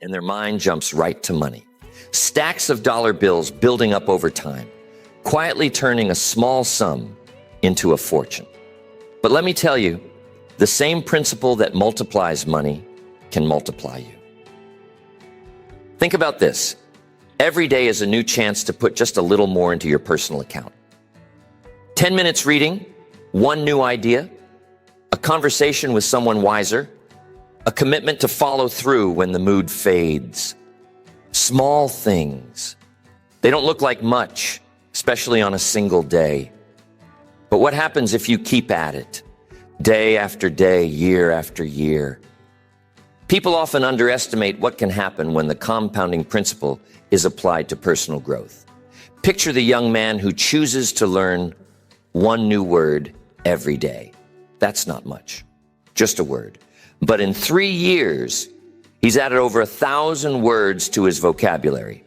and their mind jumps right to money. Stacks of dollar bills building up over time, quietly turning a small sum into a fortune. But let me tell you, the same principle that multiplies money can multiply you. Think about this. Every day is a new chance to put just a little more into your personal account. 10 minutes reading, one new idea, a conversation with someone wiser, a commitment to follow through when the mood fades. Small things. They don't look like much, especially on a single day. But what happens if you keep at it, day after day, year after year? People often underestimate what can happen when the compounding principle is applied to personal growth. Picture the young man who chooses to learn one new word every day. That's not much, just a word. But in 3 years, he's added over 1,000 words to his vocabulary.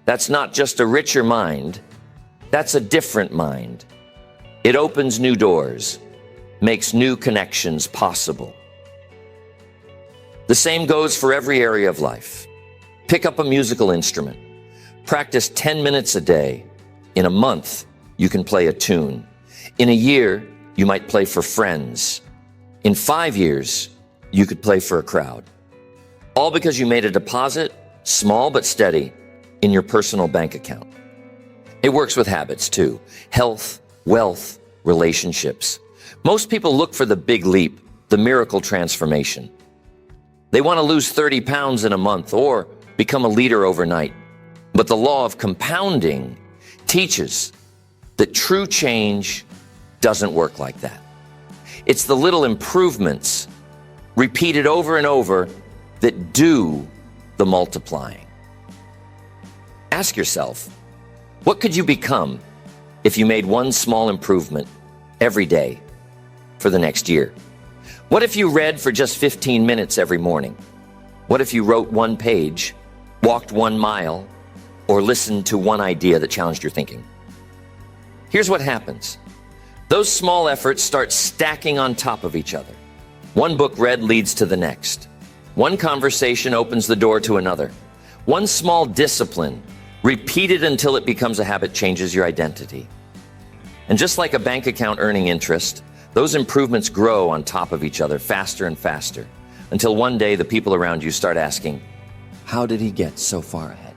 That's not just a richer mind, that's a different mind. It opens new doors, makes new connections possible. The same goes for every area of life. Pick up a musical instrument. Practice 10 minutes a day. In a month, you can play a tune. In a year, you might play for friends. In 5 years, you could play for a crowd. All because you made a deposit, small but steady, in your personal bank account. It works with habits too. Health, wealth, relationships. Most people look for the big leap, the miracle transformation. They want to lose 30 pounds in a month or become a leader overnight. But the law of compounding teaches that true change doesn't work like that. It's the little improvements repeated over and over that do the multiplying. Ask yourself, what could you become if you made one small improvement every day for the next year? What if you read for just 15 minutes every morning? What if you wrote one page, walked 1 mile, or listened to one idea that challenged your thinking? Here's what happens. Those small efforts start stacking on top of each other. One book read leads to the next. One conversation opens the door to another. One small discipline, repeated until it becomes a habit, changes your identity. And just like a bank account earning interest, those improvements grow on top of each other faster and faster, until one day the people around you start asking, how did he get so far ahead?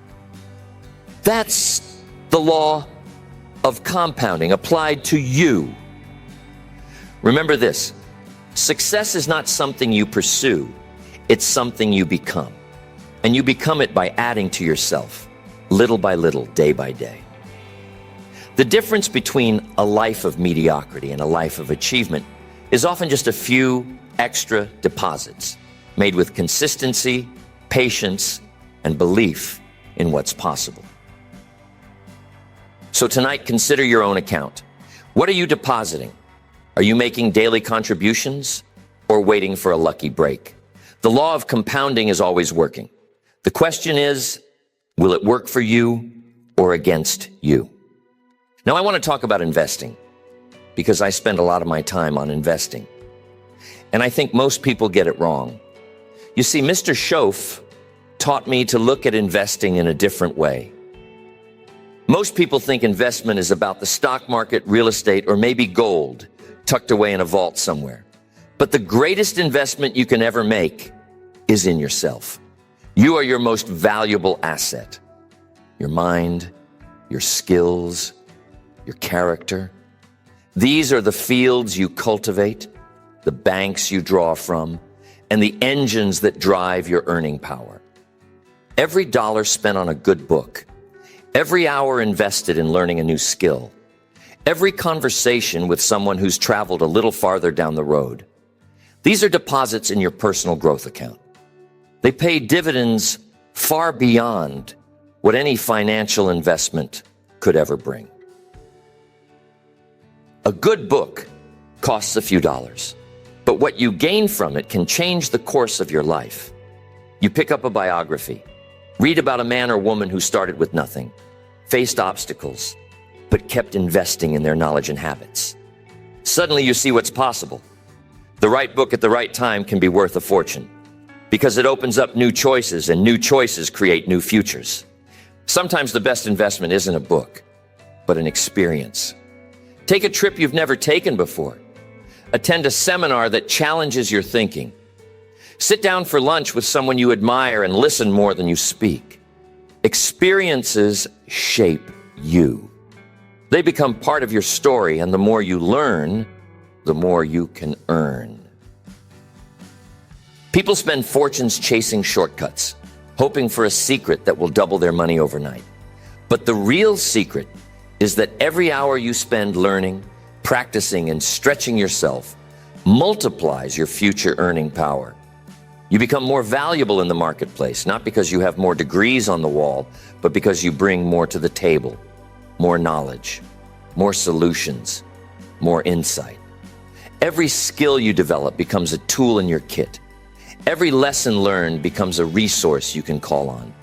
That's the law of compounding applied to you. Remember this, success is not something you pursue, it's something you become. And you become it by adding to yourself, little by little, day by day. The difference between a life of mediocrity and a life of achievement is often just a few extra deposits made with consistency, patience, and belief in what's possible. So tonight, consider your own account. What are you depositing? Are you making daily contributions or waiting for a lucky break? The law of compounding is always working. The question is, will it work for you or against you? Now, I want to talk about investing because I spend a lot of my time on investing. And I think most people get it wrong. You see, Mr. Schoaf taught me to look at investing in a different way. Most people think investment is about the stock market, real estate, or maybe gold tucked away in a vault somewhere. But the greatest investment you can ever make is in yourself. You are your most valuable asset. Your mind, your skills, your character. These are the fields you cultivate, the banks you draw from, and the engines that drive your earning power. Every dollar spent on a good book, every hour invested in learning a new skill, every conversation with someone who's traveled a little farther down the road, these are deposits in your personal growth account. They pay dividends far beyond what any financial investment could ever bring. A good book costs a few dollars, but what you gain from it can change the course of your life. You pick up a biography, read about a man or woman who started with nothing, faced obstacles, but kept investing in their knowledge and habits. Suddenly you see what's possible. The right book at the right time can be worth a fortune. because it opens up new choices, and new choices create new futures. Sometimes the best investment isn't a book, but an experience. Take a trip you've never taken before. Attend a seminar that challenges your thinking. Sit down for lunch with someone you admire and listen more than you speak. Experiences shape you. They become part of your story, and the more you learn, the more you can earn. People spend fortunes chasing shortcuts, hoping for a secret that will double their money overnight. But the real secret is that every hour you spend learning, practicing, and stretching yourself multiplies your future earning power. You become more valuable in the marketplace, not because you have more degrees on the wall, but because you bring more to the table, more knowledge, more solutions, more insight. Every skill you develop becomes a tool in your kit. Every lesson learned becomes a resource you can call on,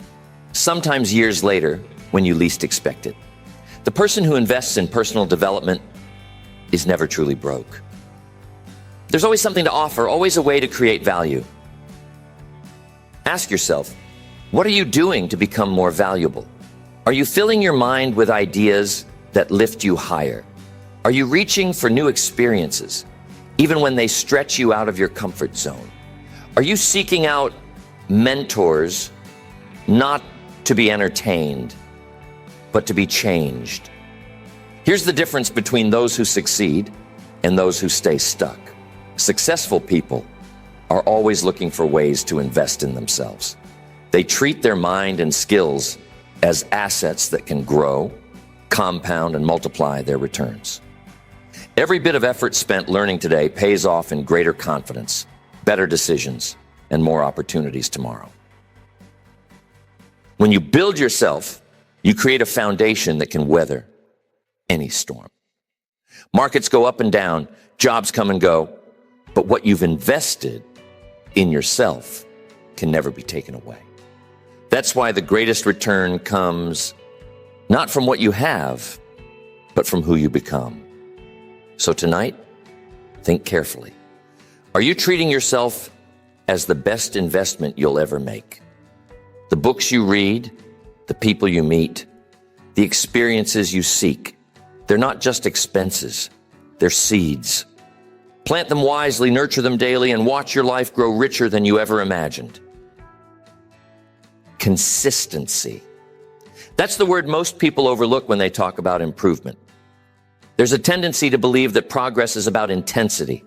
sometimes years later when you least expect it. The person who invests in personal development is never truly broke. There's always something to offer, always a way to create value. Ask yourself, what are you doing to become more valuable? Are you filling your mind with ideas that lift you higher? Are you reaching for new experiences, even when they stretch you out of your comfort zone? Are you seeking out mentors, not to be entertained, but to be changed? Here's the difference between those who succeed and those who stay stuck. Successful people are always looking for ways to invest in themselves. They treat their mind and skills as assets that can grow, compound, and multiply their returns. Every bit of effort spent learning today pays off in greater confidence, better decisions, and more opportunities tomorrow. When you build yourself, you create a foundation that can weather any storm. Markets go up and down, jobs come and go, but what you've invested in yourself can never be taken away. That's why the greatest return comes not from what you have, but from who you become. So tonight, think carefully. Are you treating yourself as the best investment you'll ever make? The books you read, the people you meet, the experiences you seek, they're not just expenses, they're seeds. Plant them wisely, nurture them daily, and watch your life grow richer than you ever imagined. Consistency. That's the word most people overlook when they talk about improvement. There's a tendency to believe that progress is about intensity,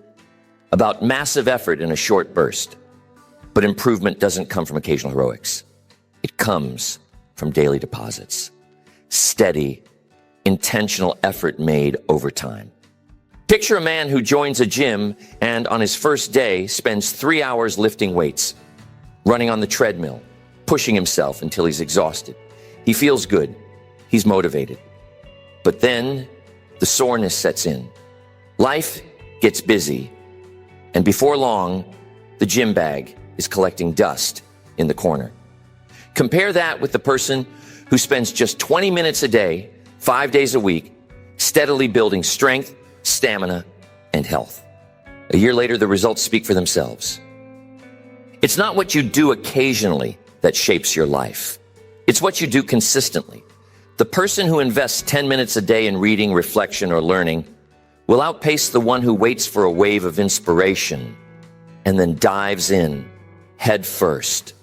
about massive effort in a short burst. But improvement doesn't come from occasional heroics. It comes from daily deposits, steady, intentional effort made over time. Picture a man who joins a gym and on his first day spends 3 hours lifting weights, running on the treadmill, pushing himself until he's exhausted. He feels good. He's motivated. But then the soreness sets in. Life gets busy. And before long, the gym bag is collecting dust in the corner. Compare that with the person who spends just 20 minutes a day, 5 days a week, steadily building strength, stamina, and health. A year later, the results speak for themselves. It's not what you do occasionally that shapes your life. It's what you do consistently. The person who invests 10 minutes a day in reading, reflection, or learning will outpace the one who waits for a wave of inspiration and then dives in head first,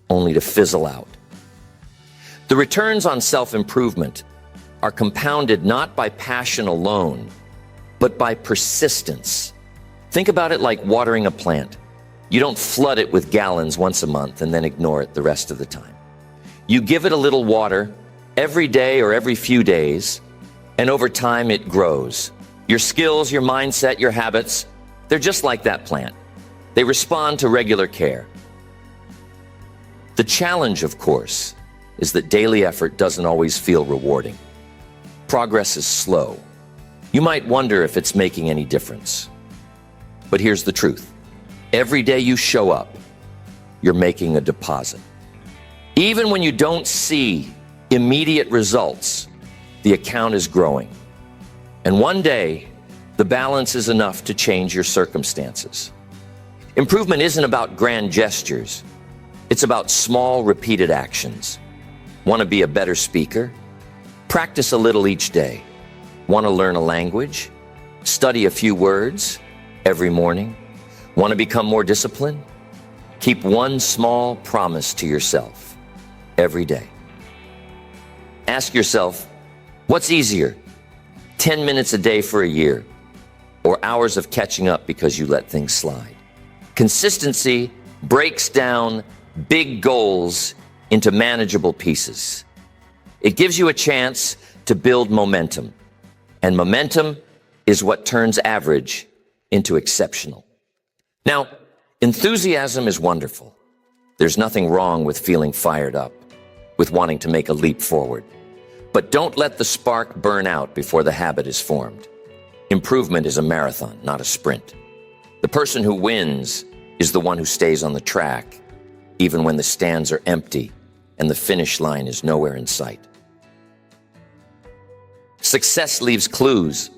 only to fizzle out. The returns on self-improvement are compounded not by passion alone, but by persistence. Think about it like watering a plant. You don't flood it with gallons once a month and then ignore it the rest of the time. You give it a little water every day or every few days, and over time it grows. Your skills, your mindset, your habits, they're just like that plant. They respond to regular care. The challenge, of course, is that daily effort doesn't always feel rewarding. Progress is slow. You might wonder if it's making any difference. But here's the truth. Every day you show up, you're making a deposit. Even when you don't see immediate results, the account is growing. And one day, the balance is enough to change your circumstances. Improvement isn't about grand gestures. It's about small, repeated actions. Want to be a better speaker? Practice a little each day. Want to learn a language? Study a few words every morning. Want to become more disciplined? Keep one small promise to yourself every day. Ask yourself, what's easier? 10 minutes a day for a year, or hours of catching up because you let things slide? Consistency breaks down big goals into manageable pieces. It gives you a chance to build momentum, and momentum is what turns average into exceptional. Now, enthusiasm is wonderful. There's nothing wrong with feeling fired up, with wanting to make a leap forward. But don't let the spark burn out before the habit is formed. Improvement is a marathon, not a sprint. The person who wins is the one who stays on the track, even when the stands are empty and the finish line is nowhere in sight. Success leaves clues,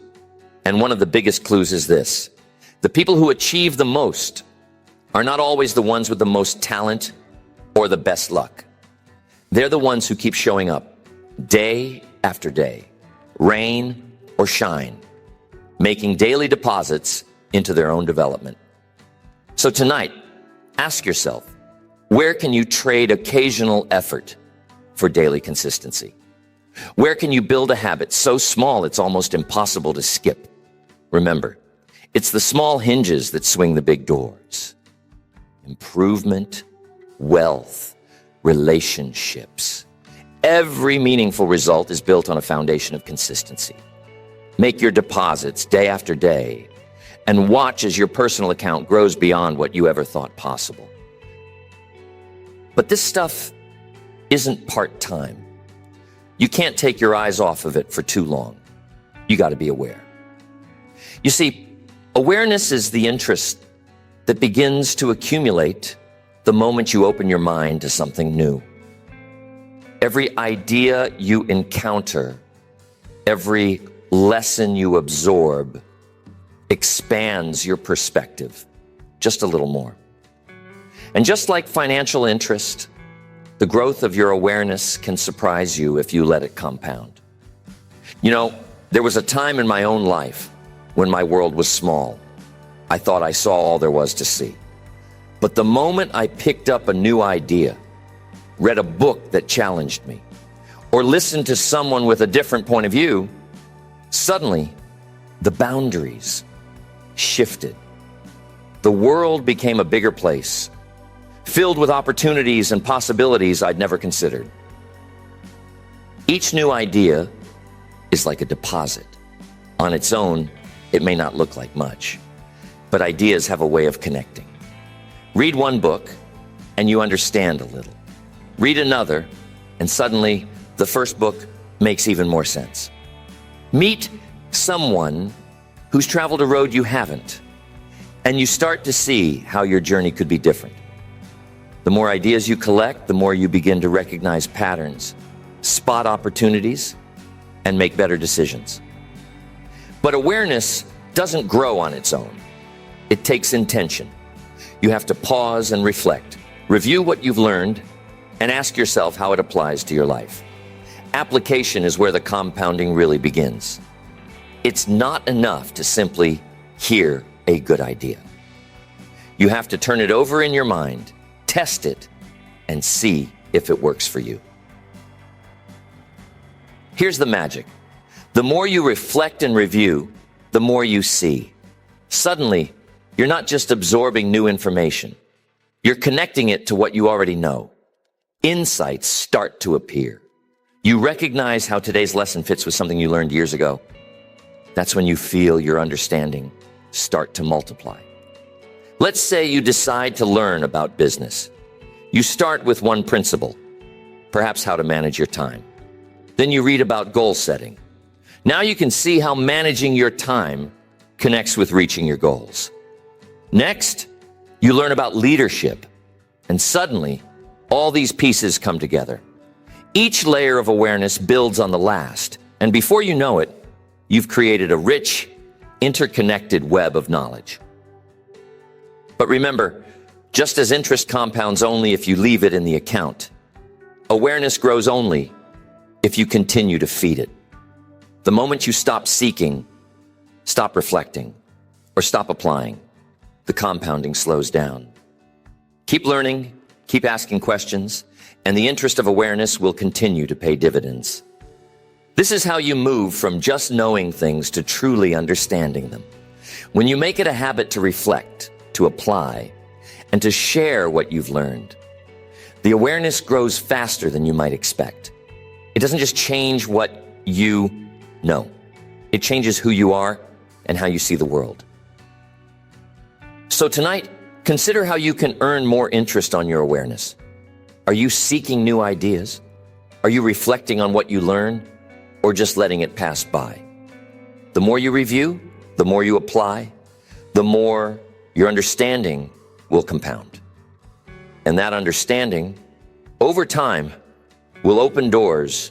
and one of the biggest clues is this: the people who achieve the most are not always the ones with the most talent or the best luck. They're the ones who keep showing up day after day, rain or shine, making daily deposits into their own development. So tonight, ask yourself, where can you trade occasional effort for daily consistency? Where can you build a habit so small it's almost impossible to skip? Remember, it's the small hinges that swing the big doors. Improvement, wealth, relationships. Every meaningful result is built on a foundation of consistency. Make your deposits day after day and watch as your personal account grows beyond what you ever thought possible. But this stuff isn't part-time. You can't take your eyes off of it for too long. You got to be aware. You see, awareness is the interest that begins to accumulate the moment you open your mind to something new. Every idea you encounter, every lesson you absorb, expands your perspective just a little more. And just like financial interest, the growth of your awareness can surprise you if you let it compound. You know, there was a time in my own life when my world was small. I thought I saw all there was to see. But the moment I picked up a new idea, read a book that challenged me, or listened to someone with a different point of view, suddenly the boundaries shifted. The world became a bigger place, filled with opportunities and possibilities I'd never considered. Each new idea is like a deposit. On its own, it may not look like much, but ideas have a way of connecting. Read one book, and you understand a little. Read another, and suddenly the first book makes even more sense. Meet someone who's traveled a road you haven't, and you start to see how your journey could be different. The more ideas you collect, the more you begin to recognize patterns, spot opportunities, and make better decisions. But awareness doesn't grow on its own. It takes intention. You have to pause and reflect, review what you've learned, and ask yourself how it applies to your life. Application is where the compounding really begins. It's not enough to simply hear a good idea. You have to turn it over in your mind, test it, and see if it works for you. Here's the magic. The more you reflect and review, the more you see. Suddenly, you're not just absorbing new information. You're connecting it to what you already know. Insights start to appear. You recognize how today's lesson fits with something you learned years ago. That's when you feel your understanding start to multiply. Let's say you decide to learn about business. You start with one principle, perhaps how to manage your time. Then you read about goal setting. Now you can see how managing your time connects with reaching your goals. Next, you learn about leadership, and suddenly, all these pieces come together. Each layer of awareness builds on the last, and before you know it, you've created a rich, interconnected web of knowledge. But remember, just as interest compounds only if you leave it in the account, awareness grows only if you continue to feed it. The moment you stop seeking, stop reflecting, or stop applying, the compounding slows down. Keep learning, keep asking questions, and the interest of awareness will continue to pay dividends. This is how you move from just knowing things to truly understanding them. When you make it a habit to reflect, to apply, and to share what you've learned, the awareness grows faster than you might expect. It doesn't just change what you know. It changes who you are and how you see the world. So tonight, consider how you can earn more interest on your awareness. Are you seeking new ideas? Are you reflecting on what you learn, or just letting it pass by? The more you review, the more you apply, the more your understanding will compound. And that understanding, over time, will open doors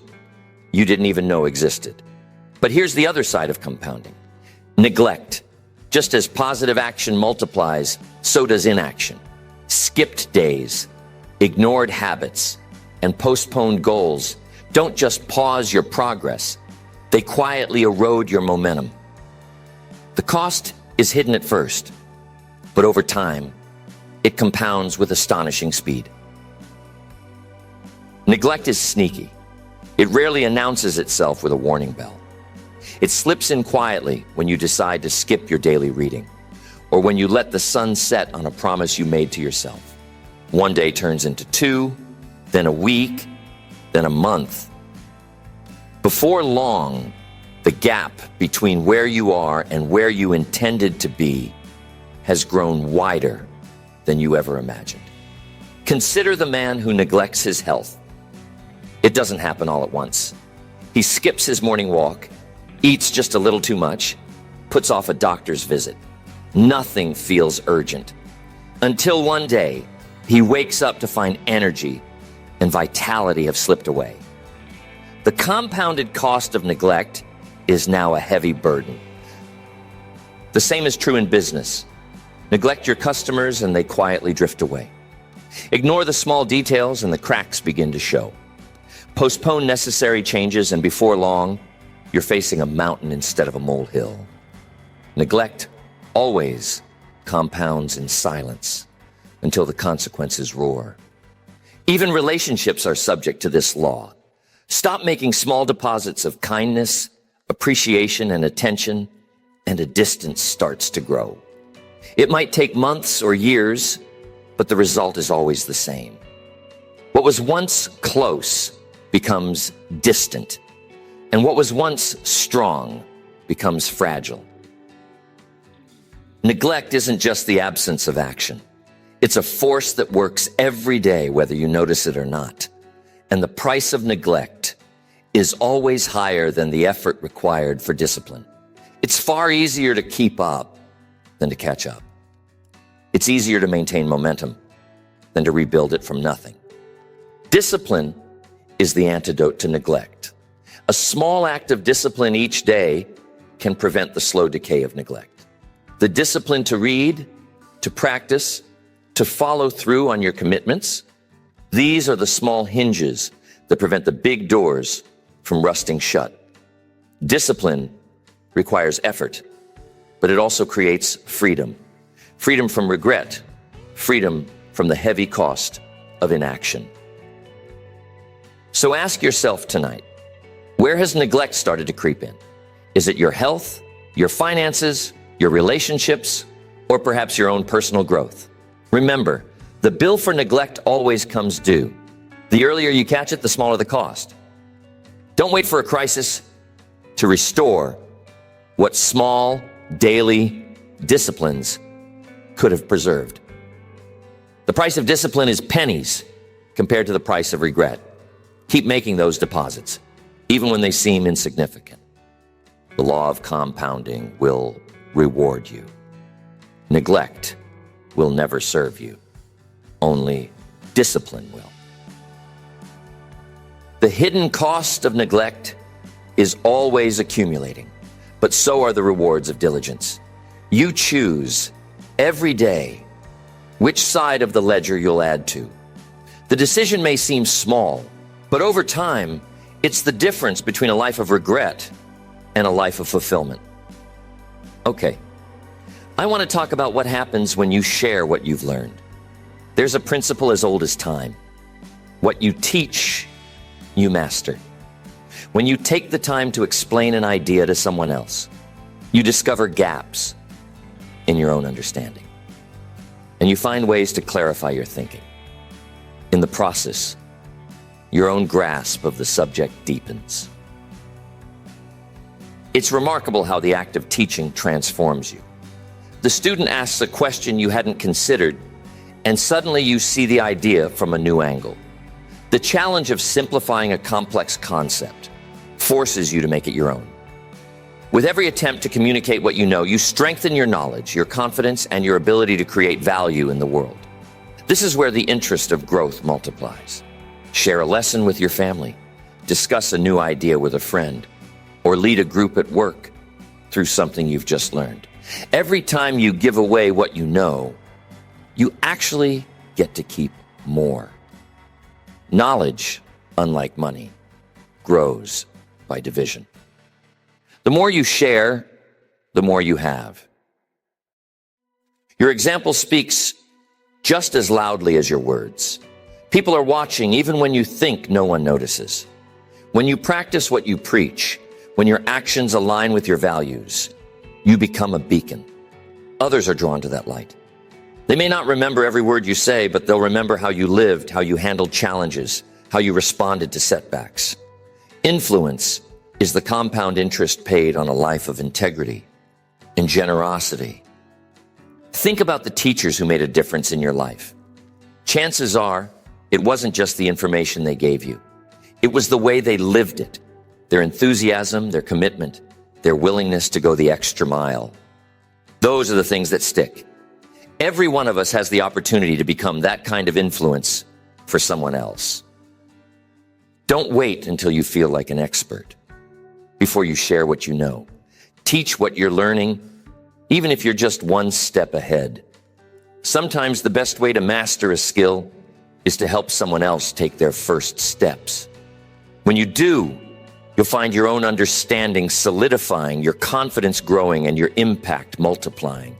you didn't even know existed. But here's the other side of compounding: neglect. Just as positive action multiplies, so does inaction. Skipped days, ignored habits, and postponed goals don't just pause your progress, they quietly erode your momentum. The cost is hidden at first, but over time, it compounds with astonishing speed. Neglect is sneaky. It rarely announces itself with a warning bell. It slips in quietly when you decide to skip your daily reading, or when you let the sun set on a promise you made to yourself. One day turns into 2, then a week, then a month. Before long, the gap between where you are and where you intended to be has grown wider than you ever imagined. Consider the man who neglects his health. It doesn't happen all at once. He skips his morning walk, eats just a little too much, puts off a doctor's visit. Nothing feels urgent. Until one day, he wakes up to find energy and vitality have slipped away. The compounded cost of neglect is now a heavy burden. The same is true in business. Neglect your customers and they quietly drift away. Ignore the small details and the cracks begin to show. Postpone necessary changes and before long, you're facing a mountain instead of a molehill. Neglect always compounds in silence until the consequences roar. Even relationships are subject to this law. Stop making small deposits of kindness, appreciation, and attention, and a distance starts to grow. It might take months or years, but the result is always the same. What was once close becomes distant, and what was once strong becomes fragile. Neglect isn't just the absence of action. It's a force that works every day, whether you notice it or not. And the price of neglect is always higher than the effort required for discipline. It's far easier to keep up than to catch up. It's easier to maintain momentum than to rebuild it from nothing. Discipline is the antidote to neglect. A small act of discipline each day can prevent the slow decay of neglect. The discipline to read, to practice, to follow through on your commitments, these are the small hinges that prevent the big doors from rusting shut. Discipline requires effort, but it also creates freedom. Freedom from regret, freedom from the heavy cost of inaction. So ask yourself tonight, where has neglect started to creep in? Is it your health, your finances, your relationships, or perhaps your own personal growth? Remember, the bill for neglect always comes due. The earlier you catch it, the smaller the cost. Don't wait for a crisis to restore what small, daily disciplines could have preserved. The price of discipline is pennies compared to the price of regret. Keep making those deposits, even when they seem insignificant. The law of compounding will reward you. Neglect will never serve you. Only discipline will. The hidden cost of neglect is always accumulating, but so are the rewards of diligence. You choose every day which side of the ledger you'll add to. The decision may seem small, but over time, it's the difference between a life of regret and a life of fulfillment. Okay, I want to talk about what happens when you share what you've learned. There's a principle as old as time. What you teach, you master. When you take the time to explain an idea to someone else, you discover gaps in your own understanding. And you find ways to clarify your thinking. In the process, your own grasp of the subject deepens. It's remarkable how the act of teaching transforms you. The student asks a question you hadn't considered, and suddenly you see the idea from a new angle. The challenge of simplifying a complex concept forces you to make it your own. With every attempt to communicate what you know, you strengthen your knowledge, your confidence, and your ability to create value in the world. This is where the interest of growth multiplies. Share a lesson with your family, discuss a new idea with a friend, or lead a group at work through something you've just learned. Every time you give away what you know, you actually get to keep more. Knowledge, unlike money, grows by division. The more you share, the more you have. Your example speaks just as loudly as your words. People are watching even when you think no one notices. When you practice what you preach, when your actions align with your values, you become a beacon. Others are drawn to that light. They may not remember every word you say, but they'll remember how you lived, how you handled challenges, how you responded to setbacks. Influence is the compound interest paid on a life of integrity and generosity. Think about the teachers who made a difference in your life. Chances are, it wasn't just the information they gave you. It was the way they lived it, their enthusiasm, their commitment, their willingness to go the extra mile. Those are the things that stick. Every one of us has the opportunity to become that kind of influence for someone else. Don't wait until you feel like an expert before you share what you know. Teach what you're learning, even if you're just one step ahead. Sometimes the best way to master a skill is to help someone else take their first steps. When you do, you'll find your own understanding solidifying, your confidence growing, and your impact multiplying.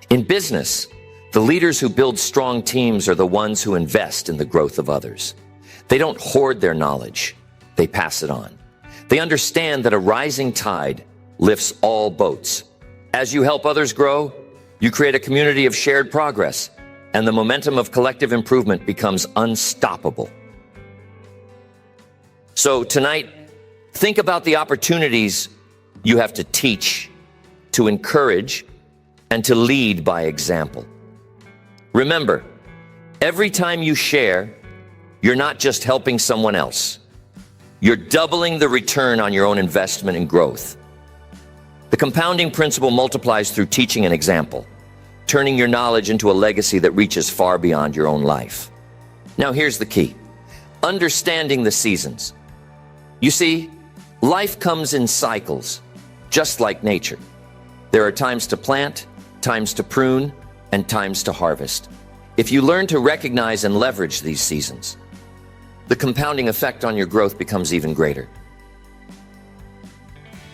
In business, the leaders who build strong teams are the ones who invest in the growth of others. They don't hoard their knowledge, they pass it on. They understand that a rising tide lifts all boats. As you help others grow, you create a community of shared progress, and the momentum of collective improvement becomes unstoppable. So tonight, think about the opportunities you have to teach, to encourage, and to lead by example. Remember, every time you share, you're not just helping someone else. You're doubling the return on your own investment and growth. The compounding principle multiplies through teaching and example, turning your knowledge into a legacy that reaches far beyond your own life. Now here's the key: understanding the seasons. You see, life comes in cycles, just like nature. There are times to plant, times to prune, and times to harvest. If you learn to recognize and leverage these seasons, the compounding effect on your growth becomes even greater.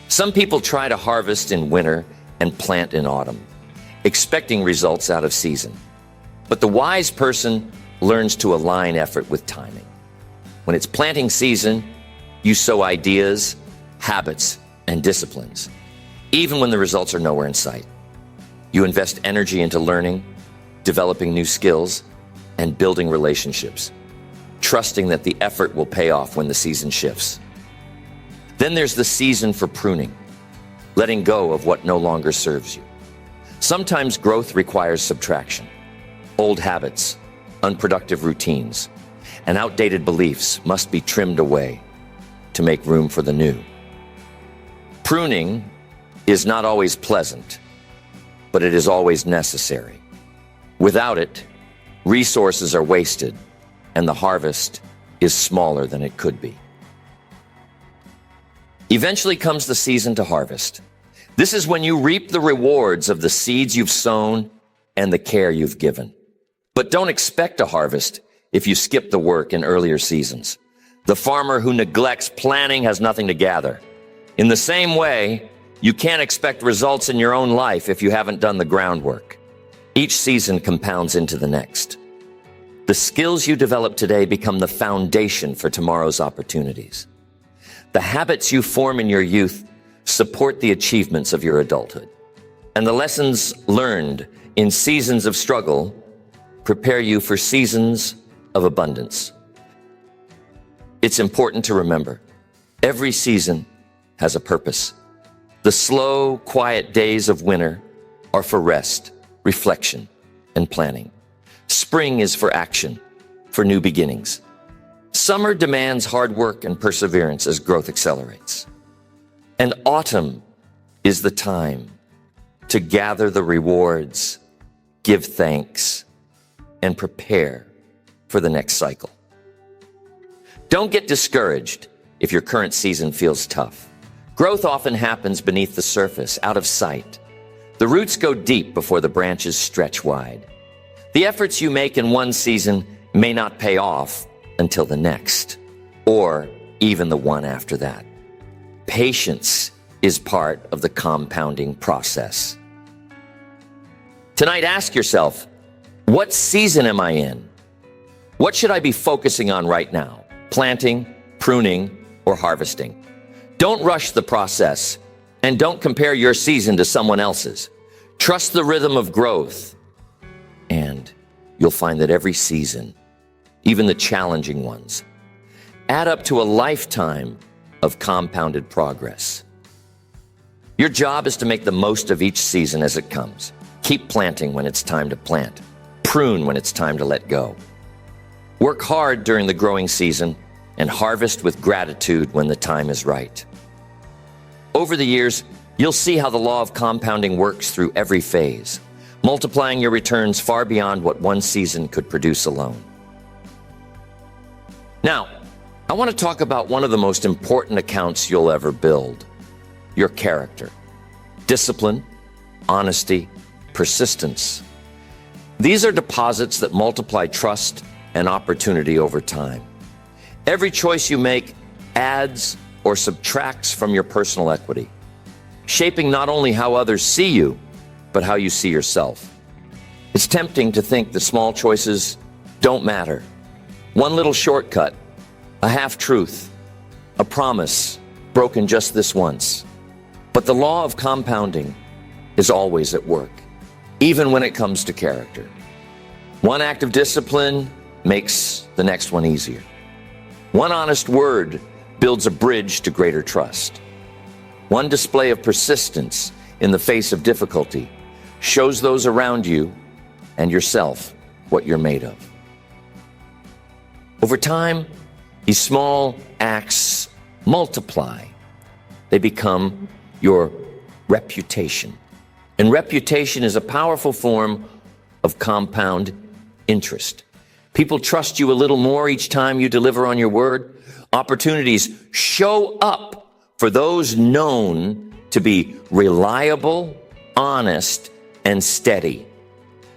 Some people try to harvest in winter and plant in autumn, expecting results out of season. But the wise person learns to align effort with timing. When it's planting season, you sow ideas, habits, and disciplines, even when the results are nowhere in sight. You invest energy into learning, developing new skills, and building relationships, trusting that the effort will pay off when the season shifts. Then there's the season for pruning, letting go of what no longer serves you. Sometimes growth requires subtraction. Old habits, unproductive routines, and outdated beliefs must be trimmed away to make room for the new. Pruning is not always pleasant, but it is always necessary. Without it, resources are wasted, and the harvest is smaller than it could be. Eventually comes the season to harvest. This is when you reap the rewards of the seeds you've sown and the care you've given. But don't expect a harvest if you skip the work in earlier seasons. The farmer who neglects planning has nothing to gather. In the same way, you can't expect results in your own life if you haven't done the groundwork. Each season compounds into the next. The skills you develop today become the foundation for tomorrow's opportunities. The habits you form in your youth support the achievements of your adulthood. And the lessons learned in seasons of struggle prepare you for seasons of abundance. It's important to remember, every season has a purpose. The slow, quiet days of winter are for rest, reflection, and planning. Spring is for action, for new beginnings. Summer demands hard work and perseverance as growth accelerates. And autumn is the time to gather the rewards, give thanks, and prepare for the next cycle. Don't get discouraged if your current season feels tough. Growth often happens beneath the surface, out of sight. The roots go deep before the branches stretch wide. The efforts you make in one season may not pay off until the next, or even the one after that. Patience is part of the compounding process. Tonight, ask yourself, what season am I in? What should I be focusing on right now? Planting, pruning, or harvesting? Don't rush the process, and don't compare your season to someone else's. Trust the rhythm of growth, and you'll find that every season, even the challenging ones, add up to a lifetime of compounded progress. Your job is to make the most of each season as it comes. Keep planting when it's time to plant. Prune when it's time to let go. Work hard during the growing season and harvest with gratitude when the time is right. Over the years, you'll see how the law of compounding works through every phase, multiplying your returns far beyond what one season could produce alone. Now, I want to talk about one of the most important accounts you'll ever build, your character. Discipline, honesty, persistence. These are deposits that multiply trust and opportunity over time. Every choice you make adds or subtracts from your personal equity, shaping not only how others see you, but how you see yourself. It's tempting to think the small choices don't matter. One little shortcut, a half-truth, a promise broken just this once. But the law of compounding is always at work, even when it comes to character. One act of discipline makes the next one easier. One honest word builds a bridge to greater trust. One display of persistence in the face of difficulty shows those around you and yourself what you're made of. Over time, these small acts multiply. They become your reputation. And reputation is a powerful form of compound interest. People trust you a little more each time you deliver on your word. Opportunities show up for those known to be reliable, honest, and steady.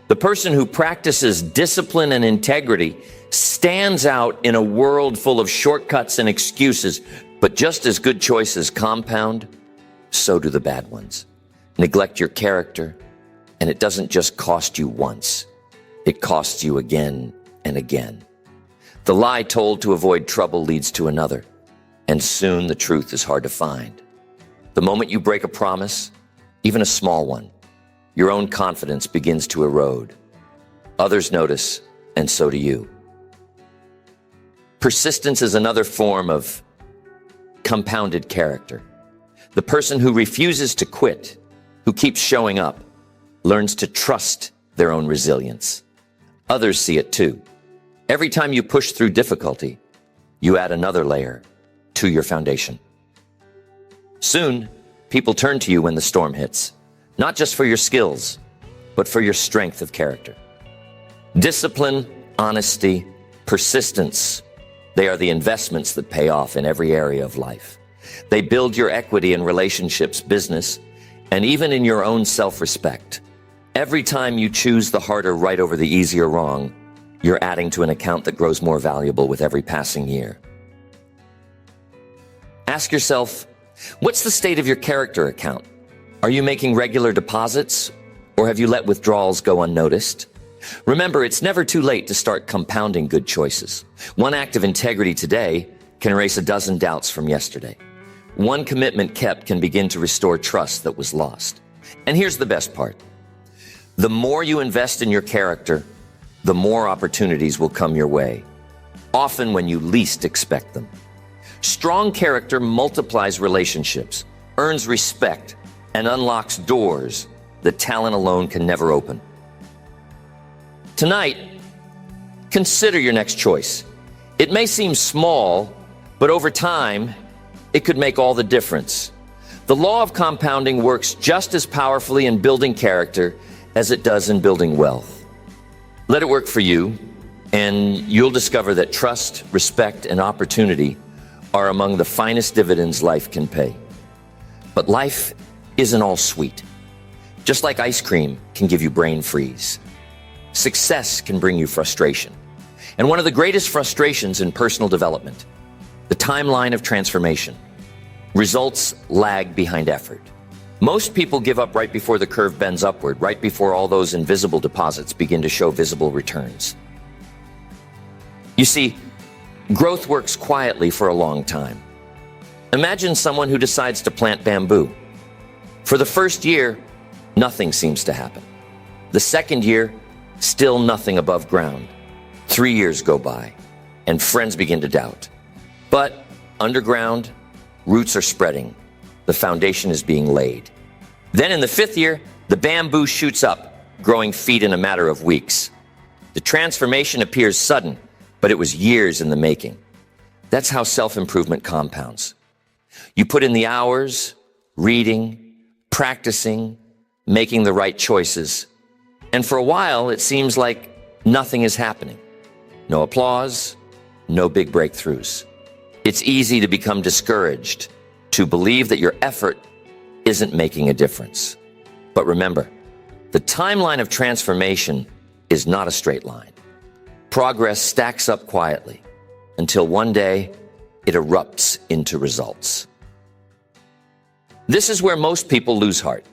The person who practices discipline and integrity stands out in a world full of shortcuts and excuses, but just as good choices compound, so do the bad ones. Neglect your character, and it doesn't just cost you once. It costs you again and again. The lie told to avoid trouble leads to another, and soon the truth is hard to find. The moment you break a promise, even a small one, your own confidence begins to erode. Others notice, and so do you. Persistence is another form of compounded character. The person who refuses to quit, who keeps showing up, learns to trust their own resilience. Others see it too. Every time you push through difficulty, you add another layer to your foundation. Soon, people turn to you when the storm hits, not just for your skills, but for your strength of character. Discipline, honesty, persistence, they are the investments that pay off in every area of life. They build your equity in relationships, business, and even in your own self-respect. Every time you choose the harder right over the easier wrong, you're adding to an account that grows more valuable with every passing year. Ask yourself, what's the state of your character account? Are you making regular deposits, or have you let withdrawals go unnoticed? Remember, it's never too late to start compounding good choices. One act of integrity today can erase a dozen doubts from yesterday. One commitment kept can begin to restore trust that was lost. And here's the best part. The more you invest in your character, the more opportunities will come your way, often when you least expect them. Strong character multiplies relationships, earns respect, and unlocks doors that talent alone can never open. Tonight, consider your next choice. It may seem small, but over time, it could make all the difference. The law of compounding works just as powerfully in building character as it does in building wealth. Let it work for you, and you'll discover that trust, respect, and opportunity are among the finest dividends life can pay. But life isn't all sweet. Just like ice cream can give you brain freeze, success can bring you frustration. And one of the greatest frustrations in personal development, the timeline of transformation. Results lag behind effort. Most people give up right before the curve bends upward, right before all those invisible deposits begin to show visible returns. You see, growth works quietly for a long time. Imagine someone who decides to plant bamboo. For the first year, nothing seems to happen. The second year, still nothing above ground. 3 years go by, and friends begin to doubt. But underground, roots are spreading. The foundation is being laid. Then in the 5th year, the bamboo shoots up, growing feet in a matter of weeks. The transformation appears sudden, but it was years in the making. That's how self-improvement compounds. You put in the hours, reading, practicing, making the right choices, and for a while it seems like nothing is happening. No applause, no big breakthroughs. It's easy to become discouraged, to believe that your effort isn't making a difference. But remember, the timeline of transformation is not a straight line. Progress stacks up quietly until one day it erupts into results. This is where most people lose heart.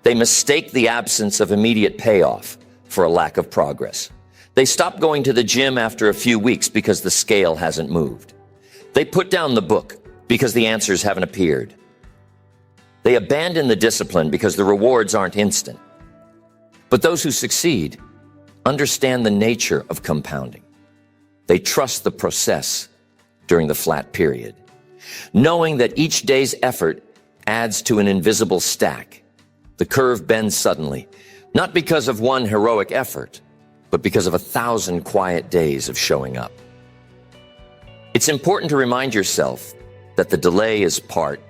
They mistake the absence of immediate payoff for a lack of progress. They stop going to the gym after a few weeks because the scale hasn't moved. They put down the book because the answers haven't appeared. They abandon the discipline because the rewards aren't instant. But those who succeed understand the nature of compounding. They trust the process during the flat period, knowing that each day's effort adds to an invisible stack. The curve bends suddenly, not because of one heroic effort, but because of 1,000 quiet days of showing up. It's important to remind yourself that the delay is part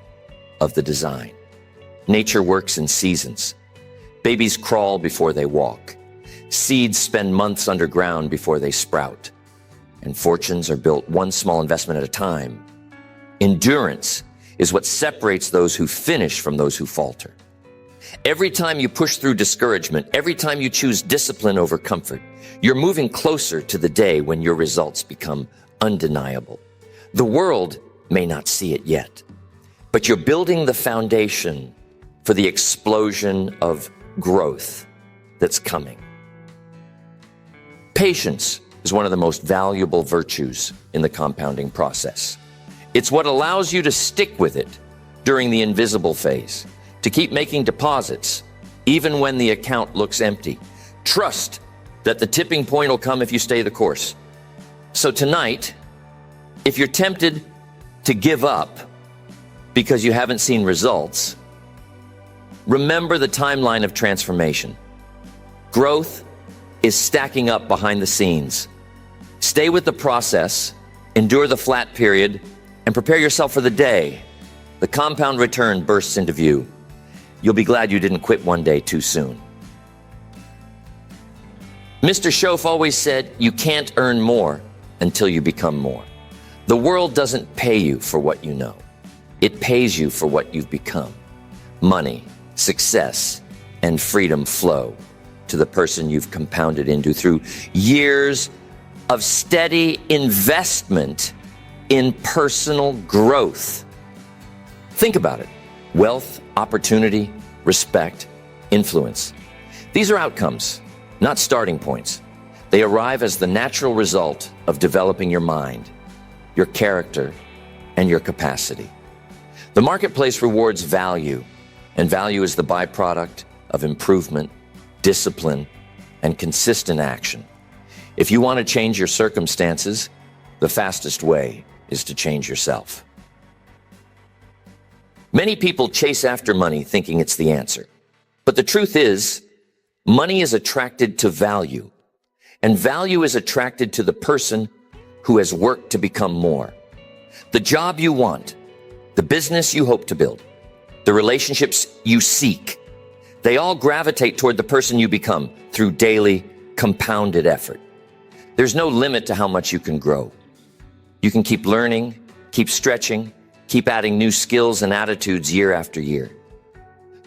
of the design. Nature works in seasons. Babies crawl before they walk. Seeds spend months underground before they sprout. And fortunes are built one small investment at a time. Endurance is what separates those who finish from those who falter. Every time you push through discouragement, every time you choose discipline over comfort, you're moving closer to the day when your results become undeniable. The world may not see it yet, but you're building the foundation for the explosion of growth that's coming. Patience is one of the most valuable virtues in the compounding process. It's what allows you to stick with it during the invisible phase, to keep making deposits even when the account looks empty. Trust that the tipping point will come if you stay the course. So tonight, if you're tempted to give up because you haven't seen results, remember the timeline of transformation. Growth is stacking up behind the scenes. Stay with the process, endure the flat period, and prepare yourself for the day the compound return bursts into view. You'll be glad you didn't quit one day too soon. Mr. Schoaf always said, you can't earn more until you become more. The world doesn't pay you for what you know. It pays you for what you've become. Money, success, and freedom flow to the person you've compounded into through years of steady investment in personal growth. Think about it. Wealth, opportunity, respect, influence. These are outcomes, not starting points. They arrive as the natural result of developing your mind, your character, and your capacity. The marketplace rewards value, and value is the byproduct of improvement, discipline, and consistent action. If you want to change your circumstances, the fastest way is to change yourself. Many people chase after money thinking it's the answer. But the truth is, money is attracted to value, and value is attracted to the person who has worked to become more. The job you want, the business you hope to build, the relationships you seek, they all gravitate toward the person you become through daily compounded effort. There's no limit to how much you can grow. You can keep learning, keep stretching, keep adding new skills and attitudes year after year.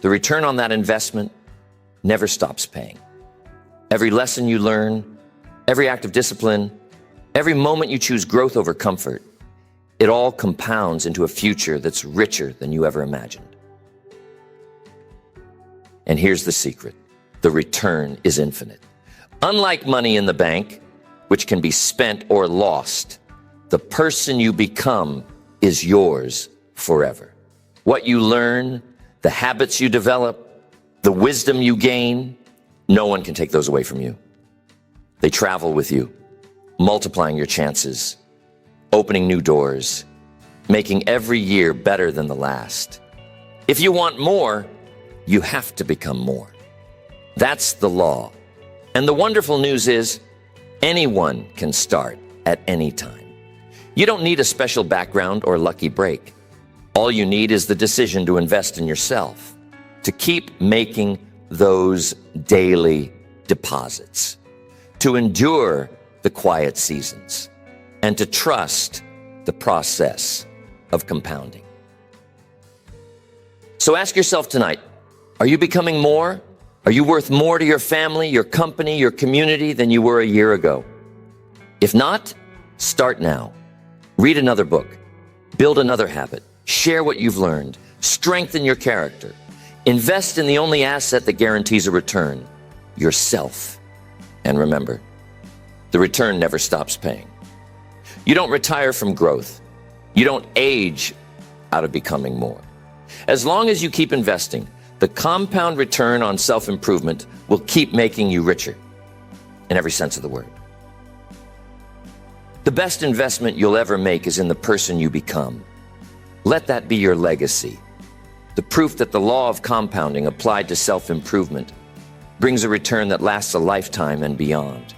The return on that investment never stops paying. Every lesson you learn, every act of discipline, every moment you choose growth over comfort, it all compounds into a future that's richer than you ever imagined. And here's the secret. The return is infinite. Unlike money in the bank, which can be spent or lost, the person you become is yours forever. What you learn, the habits you develop, the wisdom you gain, no one can take those away from you. They travel with you, multiplying your chances, opening new doors, making every year better than the last. If you want more, you have to become more. That's the law. And the wonderful news is, anyone can start at any time. You don't need a special background or lucky break. All you need is the decision to invest in yourself, to keep making those daily deposits, to endure the quiet seasons, and to trust the process of compounding. So ask yourself tonight, are you becoming more? Are you worth more to your family, your company, your community than you were a year ago? If not, start now. Read another book, build another habit, share what you've learned, strengthen your character, invest in the only asset that guarantees a return, yourself. And remember, the return never stops paying. You don't retire from growth. You don't age out of becoming more. As long as you keep investing, the compound return on self-improvement will keep making you richer in every sense of the word. The best investment you'll ever make is in the person you become. Let that be your legacy. The proof that the law of compounding applied to self-improvement brings a return that lasts a lifetime and beyond.